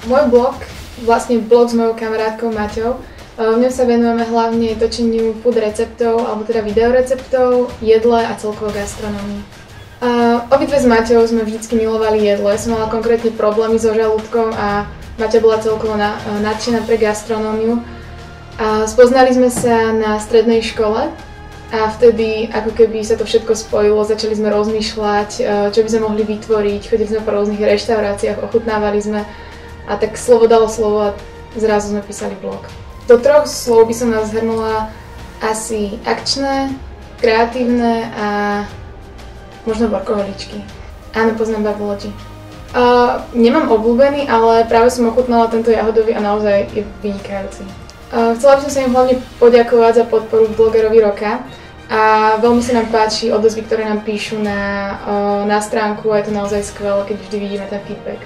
Môj blog, vlastne blog s mojou kamarátkou Maťou, v ňom sa venujeme hlavne točeniu food receptov, alebo teda videoreceptov, jedle a celkovo gastronómii. Obidve s Maťou sme vždycky milovali jedlo. Ja som mala konkrétne problémy so žalúdkom a Maťa bola celkovo nadšená pre gastronómiu. Spoznali sme sa na strednej škole a vtedy ako keby sa to všetko spojilo, začali sme rozmýšľať, čo by sme mohli vytvoriť, chodili sme po rôznych reštauráciách, ochutnávali sme a tak slovo dalo slovo a zrazu sme písali blog. Do 3 slov by som nás zhrnula asi akčné, kreatívne a možno workoholičky. Áno, poznám Babylodži. Nemám obľúbený, ale práve som ochutnala tento jahodový a naozaj je vynikajúci. Chcela by som sa im hlavne poďakovať za podporu blogerovi roka a veľmi sa nám páči odozvy, ktoré nám píšu na stránku a je to naozaj skvelé, keď vždy vidíme ten feedback.